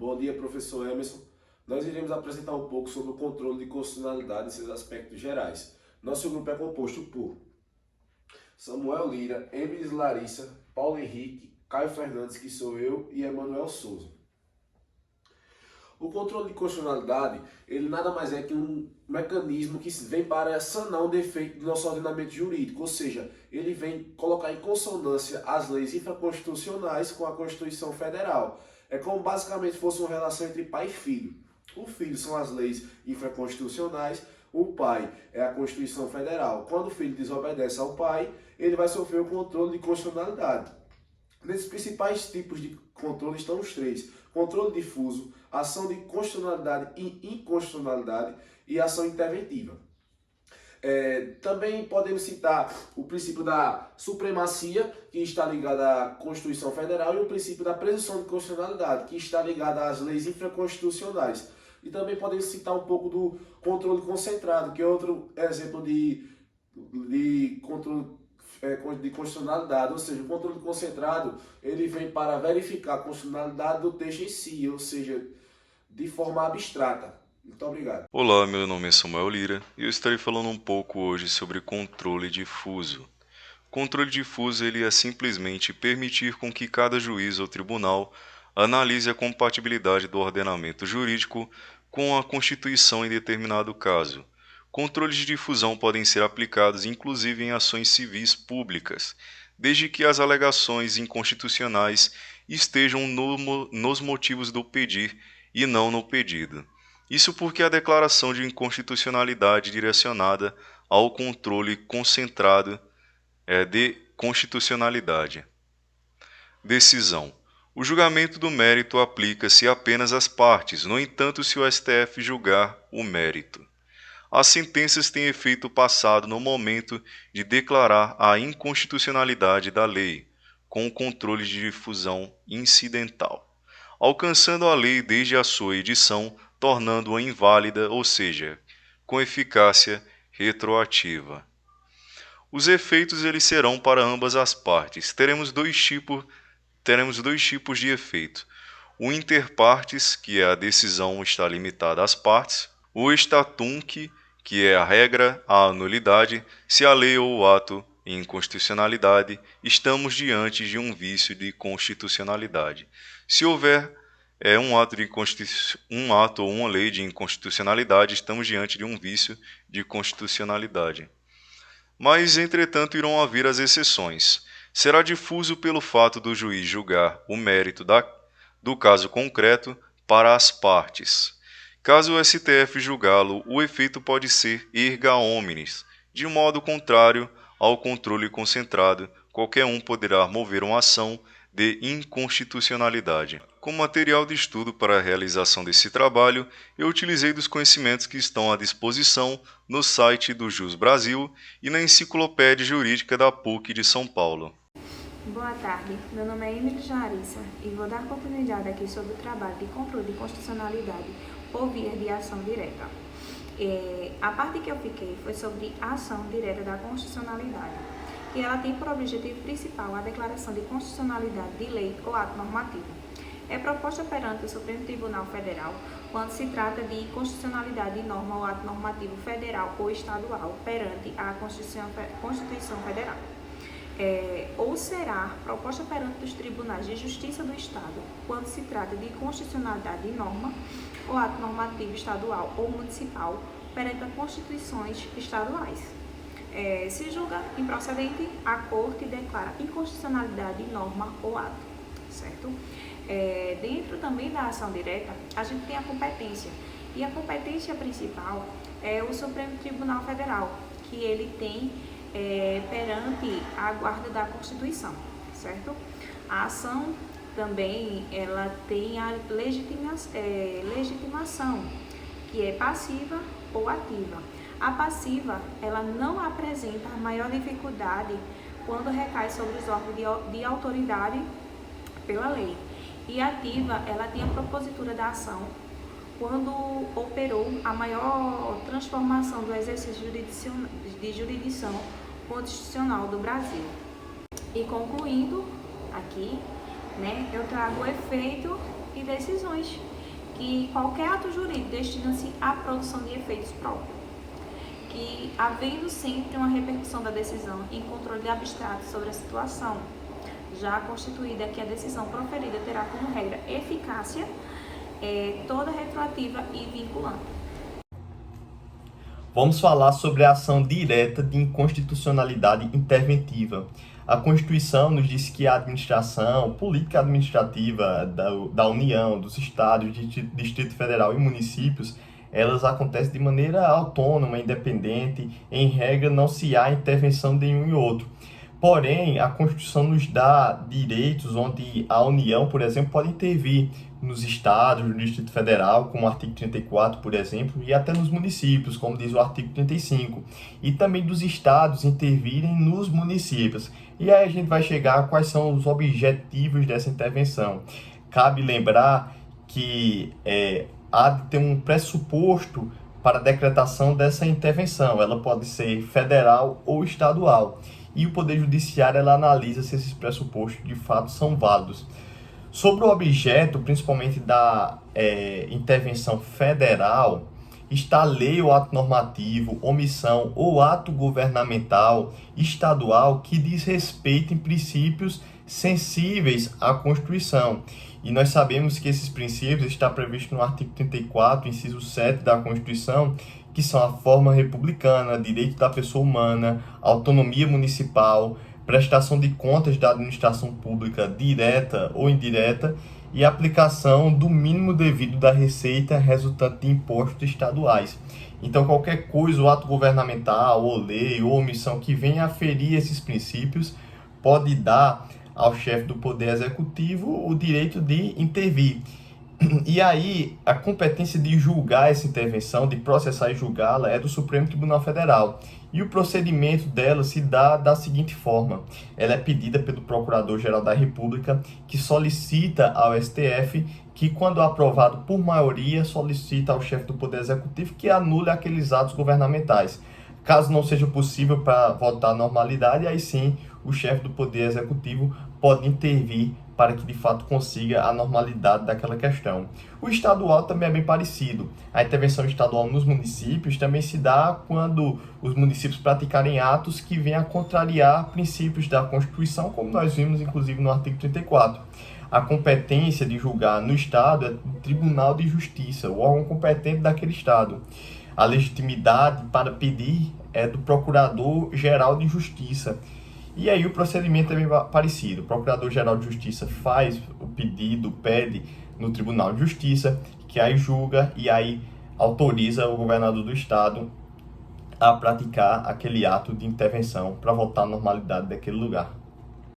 Bom dia, professor Emerson. Nós iremos apresentar um pouco sobre o controle de constitucionalidade e seus aspectos gerais. Nosso grupo é composto por Samuel Lira, Emilis Larissa, Paulo Henrique, Caio Fernandes, que sou eu, e Emanuel Souza. O controle de constitucionalidade, ele nada mais é que um mecanismo que vem para sanar um defeito do nosso ordenamento jurídico, ou seja, ele vem colocar em consonância as leis infraconstitucionais com a Constituição Federal. É como basicamente fosse uma relação entre pai e filho. O filho são as leis infraconstitucionais, o pai é a Constituição Federal. Quando o filho desobedece ao pai, ele vai sofrer o controle de constitucionalidade. Nesses principais tipos de controle estão os três: controle difuso, ação de constitucionalidade e inconstitucionalidade e ação interventiva. Também podemos citar o princípio da supremacia, que está ligado à Constituição Federal, e o princípio da presunção de constitucionalidade, que está ligado às leis infraconstitucionais. E também podemos citar um pouco do controle concentrado, que é outro exemplo de controle de constitucionalidade, ou seja, o controle concentrado ele vem para verificar a constitucionalidade do texto em si, ou seja, de forma abstrata. Muito obrigado. Olá, meu nome é Samuel Lira e eu estarei falando um pouco hoje sobre controle difuso. Controle difuso ele é simplesmente permitir com que cada juiz ou tribunal analise a compatibilidade do ordenamento jurídico com a Constituição em determinado caso. Controles de difusão podem ser aplicados inclusive em ações civis públicas, desde que as alegações inconstitucionais estejam nos motivos do pedir e não no pedido. Isso porque a declaração de inconstitucionalidade direcionada ao controle concentrado de constitucionalidade. Decisão. O julgamento do mérito aplica-se apenas às partes, no entanto, se o STF julgar o mérito. As sentenças têm efeito passado no momento de declarar a inconstitucionalidade da lei, com o controle de difusão incidental, alcançando a lei desde a sua edição, tornando-a inválida, ou seja, com eficácia retroativa. Os efeitos eles serão para ambas as partes. Teremos dois tipos de efeito. O inter partes, que é a decisão está limitada às partes. O statunc, que é a regra, a nulidade, se a lei ou o ato em inconstitucionalidade, estamos diante de um vício de constitucionalidade. Se houver um ato ou uma lei de inconstitucionalidade, estamos diante de um vício de constitucionalidade. Mas, entretanto, irão haver as exceções. Será difuso pelo fato do juiz julgar o mérito do caso concreto para as partes. Caso o STF julgá-lo, o efeito pode ser erga omnes. De modo contrário ao controle concentrado, qualquer um poderá mover uma ação de inconstitucionalidade. Como material de estudo para a realização desse trabalho, eu utilizei dos conhecimentos que estão à disposição no site do Jus Brasil e na Enciclopédia Jurídica da PUC de São Paulo. Boa tarde, meu nome é Emilis Larissa e vou dar continuidade aqui sobre o trabalho de controle de constitucionalidade por via de ação direta. A parte que eu fiquei foi sobre a ação direta da constitucionalidade, e ela tem por objetivo principal a declaração de constitucionalidade de lei ou ato normativo. É proposta perante o Supremo Tribunal Federal quando se trata de constitucionalidade de norma ou ato normativo federal ou estadual perante a Constituição Federal. Ou será proposta perante os tribunais de justiça do Estado quando se trata de constitucionalidade de norma ou ato normativo estadual ou municipal perante as constituições estaduais. Se julga improcedente, a Corte declara inconstitucionalidade de norma ou ato, certo? Dentro também da ação direta, a gente tem a competência, e a competência principal é o Supremo Tribunal Federal, que ele tem perante a guarda da Constituição, certo? A ação também ela tem a legitimação, que é passiva ou ativa. A passiva ela não apresenta maior dificuldade quando recai sobre os órgãos de autoridade pela lei. E ativa ela tem a propositura da ação quando operou a maior transformação do exercício de jurisdição constitucional do Brasil. E concluindo aqui, eu trago o efeito e decisões, que qualquer ato jurídico destina-se à produção de efeitos próprios, que havendo sempre uma repercussão da decisão em controle abstrato sobre a situação já constituída, que a decisão proferida terá como regra eficácia toda retroativa e vinculante. Vamos falar sobre a ação direta de inconstitucionalidade interventiva. A Constituição nos diz que a administração, política administrativa da União, dos Estados, Distrito Federal e municípios, elas acontecem de maneira autônoma, independente, em regra não se há intervenção de um e outro. Porém, a Constituição nos dá direitos onde a União, por exemplo, pode intervir nos estados, no Distrito Federal, como o artigo 34, por exemplo, e até nos municípios, como diz o artigo 35, e também dos estados intervirem nos municípios. E aí a gente vai chegar a quais são os objetivos dessa intervenção. Cabe lembrar que há de ter um pressuposto para a decretação dessa intervenção. Ela pode ser federal ou estadual. E o Poder Judiciário ela analisa se esses pressupostos de fato são válidos. Sobre o objeto, principalmente da intervenção federal, está a lei ou ato normativo, omissão ou ato governamental estadual que diz respeito em princípios sensíveis à Constituição. E nós sabemos que esses princípios estão previstos no artigo 34, inciso 7 da Constituição, que são a forma republicana, direito da pessoa humana, autonomia municipal, prestação de contas da administração pública direta ou indireta e aplicação do mínimo devido da receita resultante de impostos estaduais. Então, qualquer coisa, o ato governamental, ou lei, ou omissão que venha a ferir esses princípios, pode dar ao chefe do Poder Executivo o direito de intervir. E aí, a competência de julgar essa intervenção, de processar e julgá-la, é do Supremo Tribunal Federal. E o procedimento dela se dá da seguinte forma. Ela é pedida pelo Procurador-Geral da República, que solicita ao STF que, quando aprovado por maioria, solicita ao chefe do Poder Executivo que anule aqueles atos governamentais. Caso não seja possível para votar a normalidade, aí sim o chefe do Poder Executivo pode intervir para que de fato consiga a normalidade daquela questão. O estadual também é bem parecido. A intervenção estadual nos municípios também se dá quando os municípios praticarem atos que venham a contrariar princípios da Constituição, como nós vimos inclusive no artigo 34. A competência de julgar no estado é do Tribunal de Justiça, o órgão competente daquele estado. A legitimidade para pedir é do Procurador-Geral de Justiça. E aí o procedimento é bem parecido. O Procurador-Geral de Justiça faz o pedido, pede no Tribunal de Justiça, que aí julga e aí autoriza o governador do estado a praticar aquele ato de intervenção para voltar à normalidade daquele lugar.